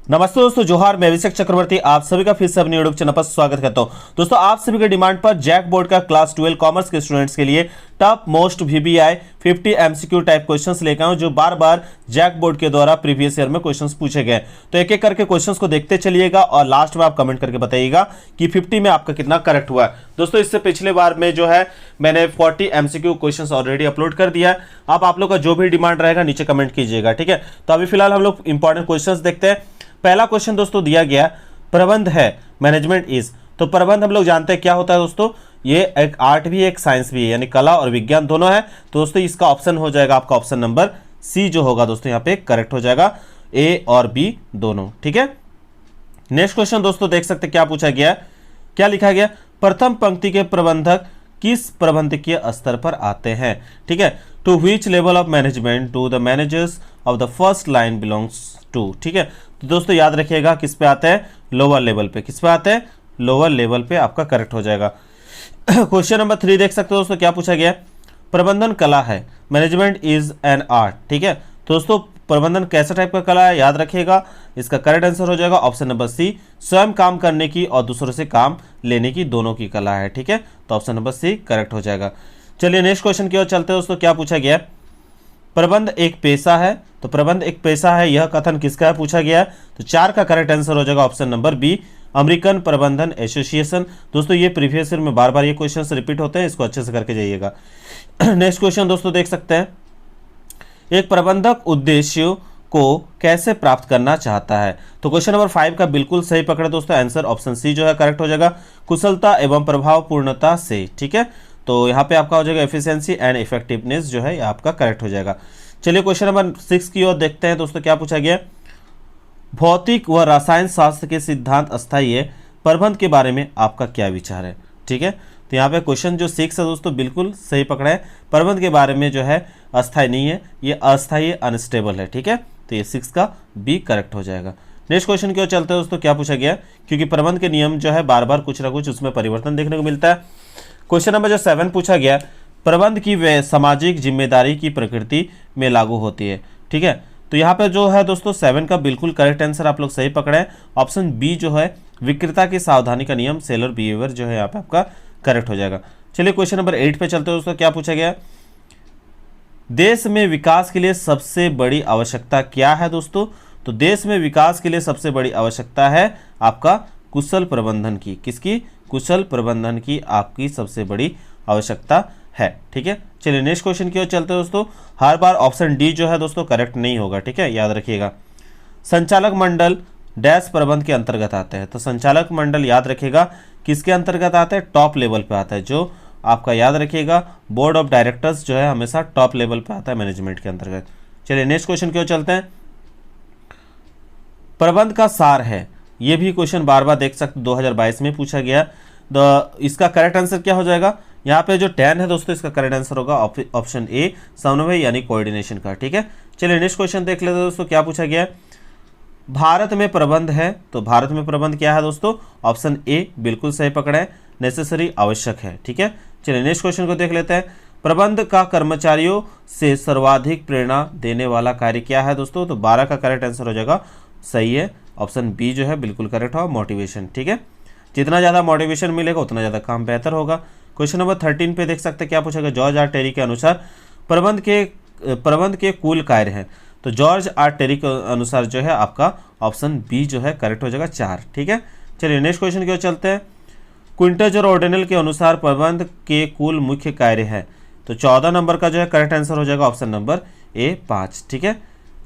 नमस्ते दोस्तों, जोहार। मैं अभिषेक चक्रवर्ती आप सभी का फिर से अपने यूट्यूब चैनल पर स्वागत करता हूं। दोस्तों, आप सभी के डिमांड पर जैक बोर्ड का क्लास 12 कॉमर्स के स्टूडेंट्स के लिए top most VBI 50 MCQ type questions लेकर आया हूं, जो बार बार जैक बोर्ड के द्वारा प्रीवियस ईयर में क्वेश्चंस पूछे गए। तो एक एक करके क्वेश्चंस को देखते चलिएगा और लास्ट में आप कमेंट करके बताइएगा कि 50 में आपका कितना करेक्ट हुआ है। दोस्तों, इससे पिछले बार में जो है मैंने 40 एमसीक्यू क्वेश्चंस ऑलरेडी अपलोड कर दिया है। अब आप लोग का जो भी डिमांड रहेगा नीचे कमेंट कीजिएगा, ठीक है। तो अभी फिलहाल हम लोग इंपॉर्टेंट क्वेश्चंस देखते हैं। पहला क्वेश्चन दोस्तों दिया गया, प्रबंध है, मैनेजमेंट इज। तो प्रबंध हम लोग जानते हैं क्या होता है दोस्तों, ये एक आर्ट भी है एक साइंस भी है, यानी कला और विज्ञान दोनों है। तो दोस्तों इसका ऑप्शन हो जाएगा आपका ऑप्शन नंबर सी जो होगा दोस्तों यहाँ पे करेक्ट हो जाएगा, ए और बी दोनों, ठीक है। नेक्स्ट क्वेश्चन दोस्तों देख सकते क्या पूछा गया, क्या लिखा गया, प्रथम पंक्ति के प्रबंधक किस प्रबंधकीय स्तर पर आते हैं, ठीक है। To which level of management do the managers of the first line belongs to, ठीक है। तो दोस्तों याद रखिएगा किस पे आते हैं, लोअर लेवल पे। किस पे आते हैं, लोअर लेवल पे आपका करेक्ट हो जाएगा। क्वेश्चन नंबर 3 देख सकते हो दोस्तों, क्या पूछा गया, प्रबंधन कला है, मैनेजमेंट इज एन आर्ट, ठीक है। तो दोस्तों प्रबंधन कैसा टाइप का कला है, याद रखिएगा इसका करेक्ट आंसर हो जाएगा ऑप्शन नंबर सी, स्वयं काम करने की और दूसरों से काम लेने की दोनों की कला है, ठीक है। तो ऑप्शन नंबर सी करेक्ट हो जाएगा। चलिए नेक्स्ट क्वेश्चन की ओर चलते हैं दोस्तों, क्या पूछा गया, प्रबंध एक पेशा है। तो प्रबंध एक पेशा है, यह कथन किसका है पूछा गया है। तो 4 का करेक्ट आंसर हो जाएगा ऑप्शन नंबर बी, अमेरिकन प्रबंधन एसोसिएशन। दोस्तों ये प्रीवियस ईयर में बार बार ये क्वेश्चन रिपीट होते हैं, इसको अच्छे से करके जाइएगा। नेक्स्ट क्वेश्चन दोस्तों देख सकते हैं, एक प्रबंधक उद्देश्यों को कैसे प्राप्त करना चाहता है। तो क्वेश्चन नंबर 5 का बिल्कुल सही पकड़े दोस्तों, आंसर ऑप्शन सी जो है करेक्ट हो जाएगा, कुशलता एवं प्रभावपूर्णता से, ठीक है। तो यहाँ पे आपका हो जाएगा एफिशिएंसी एंड इफेक्टिवनेस जो है आपका करेक्ट हो जाएगा। चलिए क्वेश्चन नंबर 6 की ओर देखते हैं दोस्तों, क्या पूछा गया, भौतिक व रसायन शास्त्र के सिद्धांत अस्थायी है, प्रबंध के बारे में आपका क्या विचार है, ठीक है। तो यहाँ पे क्वेश्चन जो 6 है दोस्तों बिल्कुल सही पकड़ा है, प्रबंध के बारे में जो है अस्थायी नहीं है, ये अस्थायी अनस्टेबल है, ठीक है। तो ये 6 का बी करेक्ट हो जाएगा। नेक्स्ट क्वेश्चन की ओर चलते हैं दोस्तों, क्या पूछा गया, क्योंकि प्रबंध के नियम जो है बार बार कुछ ना कुछ उसमें परिवर्तन देखने को मिलता है। क्वेश्चन नंबर जो 7 पूछा गया, प्रबंध की वे सामाजिक जिम्मेदारी की प्रकृति में लागू होती है, ठीक है। तो यहाँ पे जो है दोस्तों 7 का बिल्कुल करेक्ट आंसर आप लोग सही पकड़े हैं, ऑप्शन बी जो है विक्रेता की सावधानी का नियम, सेलर बिहेवियर जो है यहाँ पे आपका करेक्ट हो जाएगा। चलिए क्वेश्चन नंबर 8 पे चलते हैं दोस्तों, क्या पूछा गया, देश में विकास के लिए सबसे बड़ी आवश्यकता क्या है दोस्तों। तो देश में विकास के लिए सबसे बड़ी आवश्यकता है आपका कुशल प्रबंधन की, किसकी, कुशल प्रबंधन की आपकी सबसे बड़ी आवश्यकता है, ठीक है। चलिए नेक्स्ट क्वेश्चन की ओर चलते हैं दोस्तों, हर बार ऑप्शन डी जो है दोस्तों करेक्ट नहीं होगा, ठीक है, याद रखिएगा। संचालक मंडल डैश प्रबंध के अंतर्गत आते हैं। तो संचालक मंडल याद रखिएगा किसके अंतर्गत आता है, टॉप लेवल पे आता है, जो आपका याद रखिएगा बोर्ड ऑफ डायरेक्टर्स जो है हमेशा टॉप लेवल पे आता है मैनेजमेंट के अंतर्गत। चलिए नेक्स्ट क्वेश्चन की ओर चलते हैं, प्रबंध का सार है, ये भी क्वेश्चन बार बार देख सकते 2022 में पूछा गया। इसका करेक्ट आंसर क्या हो जाएगा, यहाँ पे जो 10 है दोस्तों इसका करेक्ट आंसर होगा ऑप्शन ए, समन्वय यानी कोऑर्डिनेशन का, ठीक है। चलिए नेक्स्ट क्वेश्चन देख लेते हैं दोस्तों, क्या पूछा गया, भारत में प्रबंध है। तो भारत में प्रबंध क्या है दोस्तों, ऑप्शन ए बिल्कुल सही पकड़ा है, नेसेसरी आवश्यक है, ठीक है। चलिए नेक्स्ट क्वेश्चन को देख लेते हैं, प्रबंध का कर्मचारियों से सर्वाधिक प्रेरणा देने वाला कार्य क्या है दोस्तों। तो 12 का करेक्ट आंसर हो जाएगा सही है, ऑप्शन बी जो है बिल्कुल करेक्ट होगा, मोटिवेशन, ठीक है। जितना ज़्यादा मोटिवेशन मिलेगा उतना ज़्यादा काम बेहतर होगा। क्वेश्चन नंबर 13 पे देख सकते हैं क्या पूछा गया, जॉर्ज आर टेरी के अनुसार प्रबंध के कुल कार्य हैं। तो जॉर्ज आर टेरी के अनुसार जो है आपका ऑप्शन बी जो है करेक्ट हो जाएगा 4, ठीक है। चलिए नेक्स्ट क्वेश्चन की ओर चलते हैं, क्विंटज और ऑर्डिनल के अनुसार प्रबंध के कुल मुख्य कार्य है। तो 14 नंबर का जो है करेक्ट आंसर हो जाएगा ऑप्शन नंबर ए 5, ठीक है।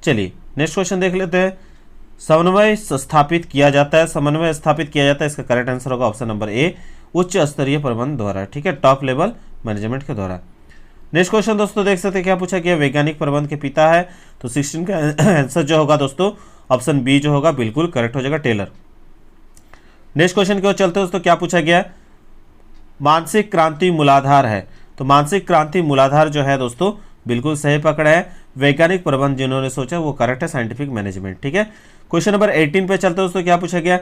चलिए नेक्स्ट क्वेश्चन देख लेते हैं, समन्वय स्थापित किया जाता है, समन्वय स्थापित किया जाता है, इसका करेक्ट आंसर होगा ऑप्शन नंबर ए, उच्च स्तरीय प्रबंध द्वारा, ठीक है, टॉप लेवल मैनेजमेंट के द्वारा। नेक्स्ट क्वेश्चन दोस्तों देख सकते हैं क्या पूछा गया, वैज्ञानिक प्रबंध के पिता है। तो 16 का आंसर जो होगा दोस्तों ऑप्शन बी जो होगा बिल्कुल करेक्ट हो जाएगा, टेलर। नेक्स्ट क्वेश्चन की ओर चलते हैं दोस्तों, क्या पूछा गया, मानसिक क्रांति मूलाधार है। तो मानसिक क्रांति मूलाधार जो है दोस्तों बिल्कुल सही पकड़ा है, वैज्ञानिक प्रबंध जिन्होंने सोचा वो करेक्ट है, साइंटिफिक मैनेजमेंट, ठीक है। क्वेश्चन नंबर 18 पे चलते हैं दोस्तों, क्या पूछा गया,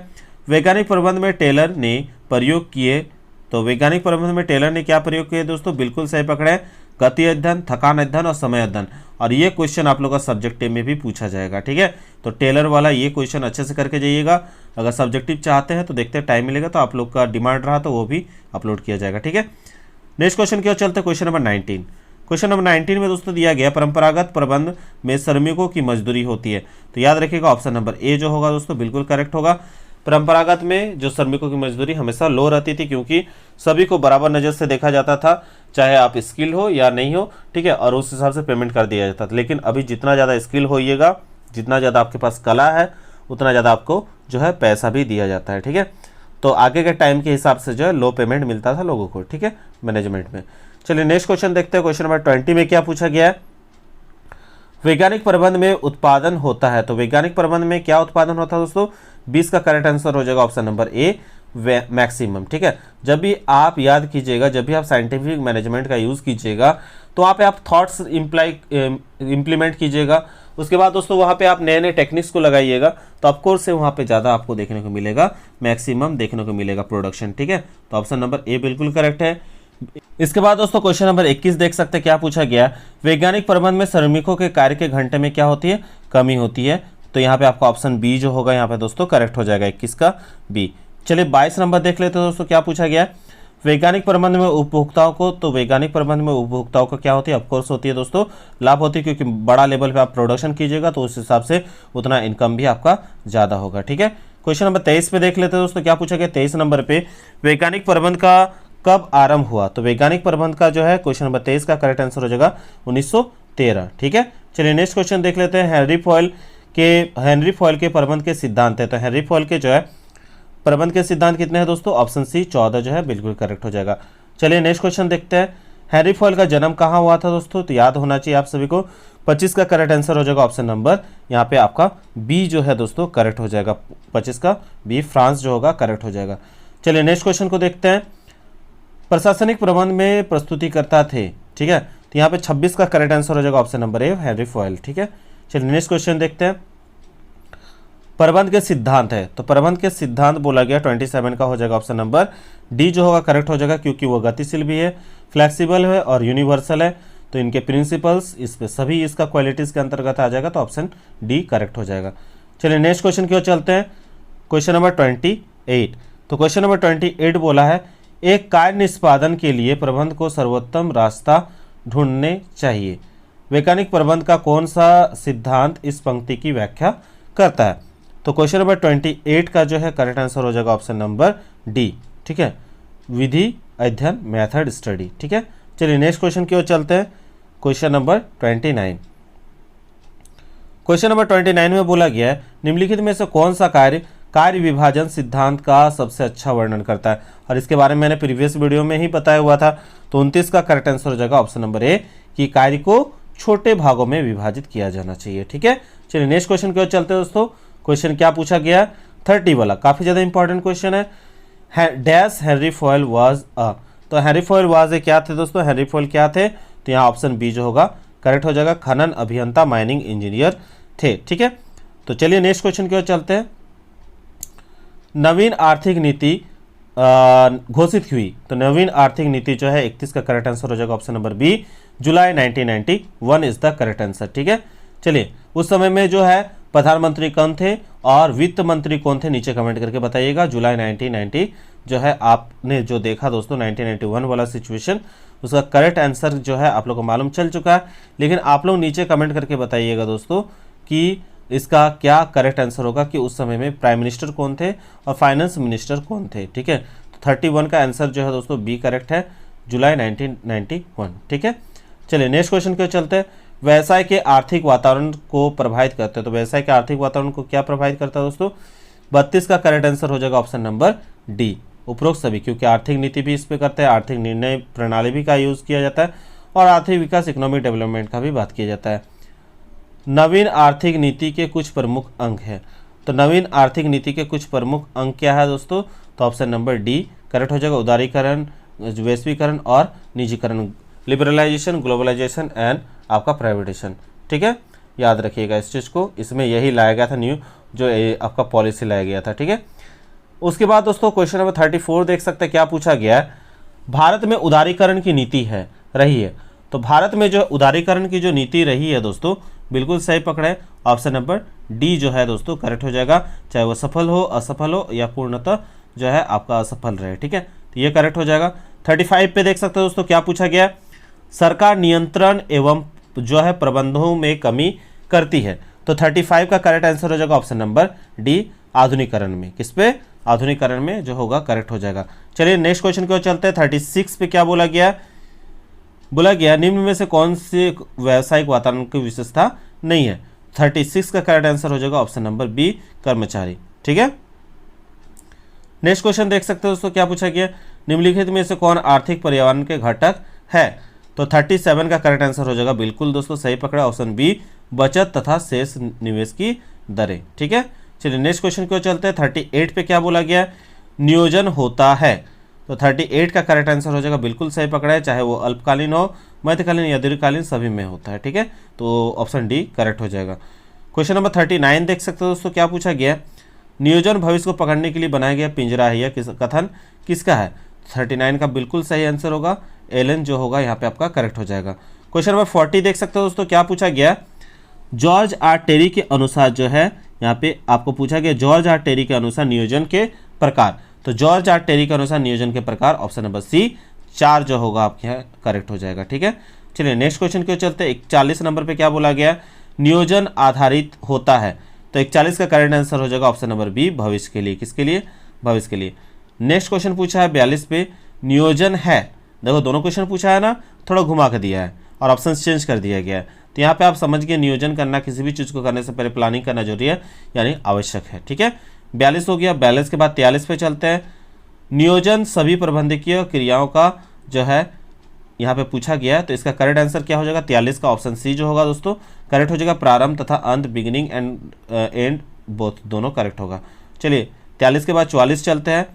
वैज्ञानिक प्रबंध में टेलर ने प्रयोग किए। तो वैज्ञानिक प्रबंध में टेलर ने क्या प्रयोग किए दोस्तों, बिल्कुल सही पकड़ा है, गति अध्ययन, थकान अध्ययन और समय अध्ययन। और ये क्वेश्चन आप लोग का सब्जेक्टिव में भी पूछा जाएगा, ठीक है। तो टेलर वाला ये क्वेश्चन अच्छे से करके जाइएगा। अगर सब्जेक्टिव चाहते हैं तो देखते हैं, टाइम मिलेगा तो आप लोग का डिमांड रहा तो वो भी अपलोड किया जाएगा, ठीक है। नेक्स्ट क्वेश्चन की ओर चलते हैं, क्वेश्चन नंबर 19। क्वेश्चन नंबर 19 में दोस्तों दिया गया परंपरागत प्रबंध में श्रमिकों की मजदूरी होती है। तो याद रखिएगा ऑप्शन नंबर ए जो होगा दोस्तों बिल्कुल करेक्ट होगा। परंपरागत में जो श्रमिकों की मजदूरी हमेशा लो रहती थी, क्योंकि सभी को बराबर नज़र से देखा जाता था, चाहे आप स्किल हो या नहीं हो, ठीक है, और उस हिसाब से पेमेंट कर दिया जाता था। लेकिन अभी जितना ज़्यादा स्किल होइएगा, जितना ज़्यादा आपके पास कला है, उतना ज़्यादा आपको जो है पैसा भी दिया जाता है, ठीक है। तो आगे के टाइम के हिसाब से जो है लो पेमेंट मिलता था लोगों को, ठीक है, मैनेजमेंट में। चलिए नेक्स्ट क्वेश्चन देखते हैं। क्वेश्चन नंबर 20 में क्या पूछा गया है, वैज्ञानिक प्रबंध में उत्पादन होता है। तो वैज्ञानिक प्रबंध में क्या उत्पादन होता है दोस्तों, 20 का करेक्ट आंसर हो जाएगा ऑप्शन नंबर ए, मैक्सिमम, ठीक है। जब भी आप याद कीजिएगा, जब भी आप साइंटिफिक मैनेजमेंट का यूज़ कीजिएगा तो वहाँ पे आप थॉट्स इम्प्लीमेंट कीजिएगा। उसके बाद दोस्तों वहाँ पे आप नए नए टेक्निक्स को लगाइएगा, तो ऑफकोर्स से वहाँ पे ज़्यादा आपको देखने को मिलेगा, मैक्सिमम देखने को मिलेगा प्रोडक्शन, ठीक है। तो ऑप्शन नंबर ए बिल्कुल करेक्ट है। इसके बाद दोस्तों क्वेश्चन नंबर 21 देख सकते हैं क्या पूछा गया, वैज्ञानिक प्रबंध में श्रमिकों के कार्य के घंटे में क्या होती है, कमी होती है। तो यहाँ पे आपका ऑप्शन बी जो होगा यहाँ पे दोस्तों करेक्ट हो जाएगा, 21 का बी। चलिए 22 नंबर देख लेते हैं दोस्तों क्या पूछा गया, वैज्ञानिक प्रबंध में उपभोक्ताओं को। तो वैज्ञानिक प्रबंध में उपभोक्ताओं को क्या होती है, ऑफकोर्स होती है दोस्तों लाभ होती है, क्योंकि बड़ा लेवल पे आप प्रोडक्शन कीजिएगा तो उस हिसाब से उतना इनकम भी आपका ज़्यादा होगा, ठीक है। क्वेश्चन नंबर 23 पे देख लेते हैं दोस्तों क्या पूछा गया, 23 नंबर पे वैज्ञानिक प्रबंध का कब आरंभ हुआ। तो वैज्ञानिक प्रबंध का जो है क्वेश्चन नंबर 23 का करेक्ट आंसर हो जाएगा 1913, ठीक है। चलिए नेक्स्ट क्वेश्चन देख लेते हैं, हेनरी फॉयल के प्रबंध के सिद्धांत है। तो हेनरी फॉयल के जो है प्रबंध के सिद्धांत कितने हैं दोस्तों, ऑप्शन सी 14 जो है बिल्कुल करेक्ट हो जाएगा। चलिए नेक्स्ट क्वेश्चन देखते हैं, हेनरी फॉयल का जन्म कहाँ हुआ था दोस्तों। तो याद होना चाहिए आप सभी को, 25 का करेक्ट आंसर हो जाएगा ऑप्शन नंबर यहाँ पे आपका बी जो है दोस्तों करेक्ट हो जाएगा, 25 का बी, फ्रांस जो होगा करेक्ट हो जाएगा। चलिए नेक्स्ट क्वेश्चन को देखते हैं, प्रशासनिक प्रबंध में प्रस्तुतिकर्ता थे, ठीक है। तो यहाँ पे 26 का करेक्ट आंसर हो जाएगा option number A, Henry foil, ठीक है। चलिए नेक्स्ट क्वेश्चन देखते हैं, प्रबंध के सिद्धांत है। तो प्रबंध के सिद्धांत बोला गया 27 का हो जाएगा ऑप्शन नंबर डी जो होगा करेक्ट हो जाएगा, क्योंकि वो गतिशील भी है, फ्लेक्सिबल है और यूनिवर्सल है। तो इनके प्रिंसिपल्स इस पे सभी इसका क्वालिटीज़ के अंतर्गत आ जाएगा, तो ऑप्शन डी करेक्ट हो जाएगा। चलिए नेक्स्ट क्वेश्चन की ओर चलते हैं, क्वेश्चन नंबर 28। तो क्वेश्चन नंबर 28 बोला है, एक कार्य निष्पादन के लिए प्रबंध को सर्वोत्तम रास्ता ढूंढने चाहिए। वैज्ञानिक प्रबंध का कौन सा सिद्धांत इस पंक्ति की व्याख्या करता है। तो क्वेश्चन नंबर 28 का जो है करेक्ट आंसर हो जाएगा ऑप्शन नंबर डी, ठीक है, विधि अध्ययन, मेथड स्टडी, ठीक है। चलिए नेक्स्ट क्वेश्चन की ओर चलते हैं, क्वेश्चन नंबर 29। क्वेश्चन नंबर 29 में बोला गया है, निम्नलिखित में से कौन सा कार्य विभाजन सिद्धांत का सबसे अच्छा वर्णन करता है। और इसके बारे में मैंने प्रीवियस वीडियो में ही बताया हुआ था। तो 29 का करेक्ट आंसर हो जाएगा ऑप्शन नंबर ए, कि कार्य को छोटे भागों में विभाजित किया जाना चाहिए, ठीक है। चलिए नेक्स्ट क्वेश्चन की ओर चलते हैं दोस्तों, क्वेश्चन क्या पूछा गया, 30 वाला काफ़ी ज़्यादा इंपॉर्टेंट क्वेश्चन है, dash Henry foil was a. तो हेनरी फॉयल वाज ए क्या थे दोस्तों, हेनरी फॉयल क्या थे, तो यहाँ ऑप्शन बी जो होगा करेक्ट हो जाएगा, खनन अभियंता, माइनिंग इंजीनियर थे, ठीक है। तो चलिए नेक्स्ट क्वेश्चन की ओर चलते हैं, नवीन आर्थिक नीति घोषित हुई। तो नवीन आर्थिक नीति जो है 31 का करेक्ट आंसर हो जाएगा option number B, July 1991 is the correct answer, ठीक है। चलिए उस समय में जो है प्रधानमंत्री कौन थे और वित्त मंत्री कौन थे, नीचे कमेंट करके बताइएगा। जुलाई 1990 जो है आपने जो देखा दोस्तों 1991 वाला सिचुएशन, उसका करेक्ट आंसर जो है आप लोग को मालूम चल चुका है, लेकिन आप लोग नीचे कमेंट करके बताइएगा दोस्तों कि इसका क्या करेक्ट आंसर होगा, कि उस समय में प्राइम मिनिस्टर कौन थे और फाइनेंस मिनिस्टर कौन थे, ठीक है। तो 31 का आंसर जो है दोस्तों बी करेक्ट है, जुलाई 1991, ठीक है। चलिए नेक्स्ट क्वेश्चन के चलते हैं, व्यवसाय के आर्थिक वातावरण को प्रभावित करते हैं। तो व्यवसाय के आर्थिक वातावरण को क्या प्रभावित करता है दोस्तों, 32 का करेक्ट आंसर हो जाएगा ऑप्शन नंबर डी, उपरोक्त सभी, क्योंकि आर्थिक नीति भी इस पे करते हैं, आर्थिक निर्णय प्रणाली भी का यूज़ किया जाता है और आर्थिक विकास इकोनॉमिक डेवलपमेंट का भी बात किया जाता है। नवीन आर्थिक नीति के कुछ प्रमुख अंग हैं। तो नवीन आर्थिक नीति के कुछ प्रमुख अंग क्या है दोस्तों, तो ऑप्शन नंबर डी करेक्ट हो जाएगा, उदारीकरण, वैश्वीकरण और निजीकरण, लिबरलाइजेशन, ग्लोबलाइजेशन एंड आपका प्राइवेटाइजेशन, ठीक है। याद रखिएगा इस चीज़ को, इसमें यही लाया गया था न्यू जो आपका पॉलिसी लाया गया था, ठीक है। उसके बाद दोस्तों क्वेश्चन नंबर 34 देख सकते हैं क्या पूछा गया है, भारत में उदारीकरण की नीति है रही है। तो भारत में जो उदारीकरण की जो नीति रही है दोस्तों, बिल्कुल सही पकड़े, ऑप्शन नंबर डी जो है दोस्तों करेक्ट हो जाएगा, चाहे वो सफल हो, असफल हो या पूर्णतः जो है आपका असफल रहे। ठीक है, तो ये करेक्ट हो जाएगा। 35 पे देख सकते हो दोस्तों क्या पूछा गया, सरकार नियंत्रण एवं जो है प्रबंधों में कमी करती है। तो 35 का करेक्ट आंसर हो जाएगा ऑप्शन नंबर डी, आधुनिकरण में। किस पे? आधुनिकरण में जो होगा करेक्ट हो जाएगा। चलिए नेक्स्ट क्वेश्चन की ओर चलते हैं। 36 पे क्या बोला गया? बोला गया निम्न में से कौन सी व्यावसायिक वातावरण की विशेषता नहीं है। 36 का करेक्ट आंसर हो जाएगा ऑप्शन नंबर बी, कर्मचारी। ठीक है, नेक्स्ट क्वेश्चन देख सकते हो दोस्तों क्या पूछा गया, निम्नलिखित में से कौन आर्थिक पर्यावरण के घटक है। तो 37 का करेक्ट आंसर हो जाएगा, बिल्कुल दोस्तों सही पकड़ा, ऑप्शन बी, बचत तथा शेष निवेश की दरें। ठीक है, चलिए नेक्स्ट क्वेश्चन की ओर चलते हैं। 38 पे क्या बोला गया, नियोजन होता है। तो 38 का करेक्ट आंसर हो जाएगा, बिल्कुल सही पकड़ा है, चाहे वो अल्पकालीन हो, मध्यकालीन या दीर्घकालीन, सभी में होता है। ठीक है, तो ऑप्शन डी करेक्ट हो जाएगा। क्वेश्चन नंबर 39 देख सकते हो दोस्तों क्या पूछा गया, नियोजन भविष्य को पकड़ने के लिए बनाया गया पिंजरा है, यह कथन किसका है। 39 का बिल्कुल सही आंसर होगा, एलन जो होगा यहाँ पे आपका करेक्ट हो जाएगा। क्वेश्चन नंबर 40 देख सकते हो दोस्तों क्या पूछा गया, जॉर्ज आर टेरी के अनुसार जो है यहाँ पे आपको पूछा गया, जॉर्ज आर टेरी के अनुसार नियोजन के प्रकार। तो जॉर्ज आर टेरी के अनुसार नियोजन के प्रकार, ऑप्शन नंबर सी, 4 जो होगा आपके यहाँ करेक्ट हो जाएगा। ठीक है, चलिए नेक्स्ट क्वेश्चन की ओर चलते हैं। 41 नंबर पे क्या बोला गया, नियोजन आधारित होता है। तो 41 का करेक्ट आंसर हो जाएगा ऑप्शन नंबर बी, भविष्य के लिए। किसके लिए? भविष्य के लिए। नेक्स्ट क्वेश्चन पूछा है 42 पे, नियोजन है। देखो दोनों क्वेश्चन पूछा है ना, थोड़ा घुमा कर दिया है और ऑप्शन चेंज कर दिया गया है। तो यहाँ पे आप समझ गए नियोजन करना, किसी भी चीज़ को करने से पहले प्लानिंग करना जरूरी है, यानी आवश्यक है। ठीक है, 42 हो गया। 42 के बाद 43 पे चलते हैं। नियोजन सभी प्रबंधकीय क्रियाओं का जो है यहाँ पे पूछा गया है। तो इसका करेक्ट आंसर क्या हो जाएगा, 43 का ऑप्शन सी जो होगा दोस्तों करेक्ट हो जाएगा, प्रारंभ तथा अंत, बिगिनिंग एंड बोथ, दोनों करेक्ट होगा। चलिए 43 के बाद 44 चलते हैं।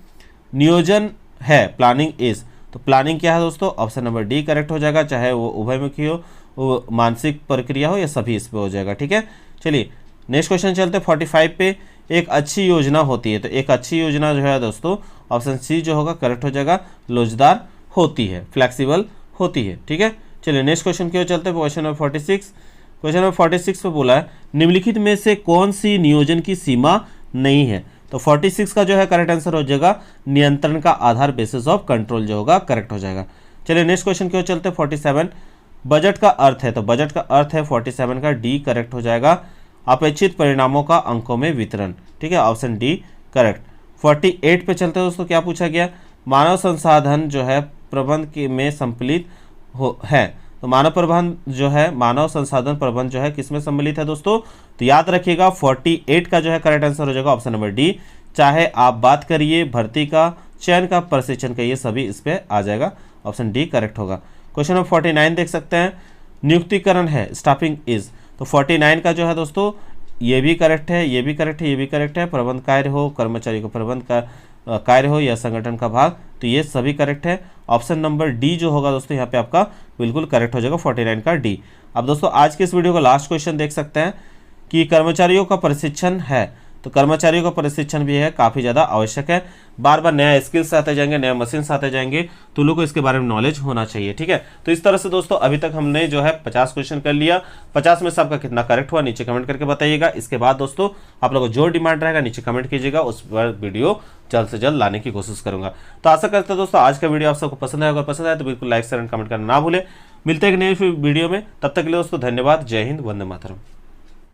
नियोजन है, प्लानिंग इज। तो प्लानिंग क्या है दोस्तों, ऑप्शन नंबर डी करेक्ट हो जाएगा, चाहे वो उभयमुखी हो, वो मानसिक प्रक्रिया हो, या सभी इस पे हो जाएगा। ठीक है, चलिए नेक्स्ट क्वेश्चन चलते हैं 45 पे। एक अच्छी योजना होती है। तो एक अच्छी योजना जो है दोस्तों ऑप्शन सी जो होगा करेक्ट हो जाएगा, लोचदार होती है, फ्लेक्सिबल होती है। ठीक है, चलिए नेक्स्ट क्वेश्चन की ओर चलते हैं। Question number 46। क्वेश्चन नंबर 46 पे बोला है निम्नलिखित में से कौन सी नियोजन की सीमा नहीं है। तो 46 का जो है करेक्ट आंसर हो जाएगा, नियंत्रण का आधार, बेसिस ऑफ कंट्रोल जो होगा करेक्ट हो जाएगा। चलिए नेक्स्ट क्वेश्चन की ओर चलते हैं। 47 बजट का अर्थ है। तो बजट का अर्थ है 47 का डी करेक्ट हो जाएगा, अपेक्षित परिणामों का अंकों में वितरण। ठीक है, ऑप्शन डी करेक्ट। 48 पे चलते हैं दोस्तों क्या पूछा गया, मानव संसाधन जो है प्रबंध में सम्मिलित है। तो मानव प्रबंध जो है, मानव संसाधन प्रबंध जो है किसमें सम्मिलित है दोस्तों। तो याद रखिएगा 48 का जो है करेक्ट आंसर हो जाएगा ऑप्शन नंबर डी, चाहे आप बात करिए भर्ती का, चयन का, प्रशिक्षण का, ये सभी इस पे आ जाएगा, ऑप्शन डी करेक्ट होगा। क्वेश्चन नंबर 49 देख सकते हैं, नियुक्तिकरण है, स्टाफिंग इज। तो 49 का जो है दोस्तों ये भी करेक्ट है, ये भी करेक्ट है, ये भी करेक्ट है, प्रबंध कार्य हो, कर्मचारी को प्रबंध का कार्य हो या संगठन का भाग, तो ये सभी करेक्ट है। ऑप्शन नंबर डी जो होगा दोस्तों यहाँ पे आपका बिल्कुल करेक्ट हो जाएगा, 49 का डी। अब दोस्तों आज के इस वीडियो का लास्ट क्वेश्चन देख सकते हैं कि कर्मचारियों का प्रशिक्षण है। तो कर्मचारियों का प्रशिक्षण भी है, काफ़ी ज़्यादा आवश्यक है। बार बार नया स्किल्स आते जाएंगे, नए मशीन्स आते जाएंगे, तो लोगों को इसके बारे में नॉलेज होना चाहिए। ठीक है, तो इस तरह से दोस्तों अभी तक हमने जो है 50 क्वेश्चन कर लिया। 50 में से आपका कितना करेक्ट हुआ नीचे कमेंट करके बताइएगा। इसके बाद दोस्तों आप लोगों को जो डिमांड रहेगा नीचे कमेंट कीजिएगा, उस पर वीडियो जल्द से जल्द लाने की कोशिश करूंगा। तो आशा करते हैं दोस्तों आज का वीडियो आप सबको पसंद आएगा, पसंद आए तो बिल्कुल लाइक शेयर एंड कमेंट करना ना भूलें। मिलते हैं एक नई वीडियो में, तब तक के लिए दोस्तों धन्यवाद। जय हिंद, वंदे मातरम।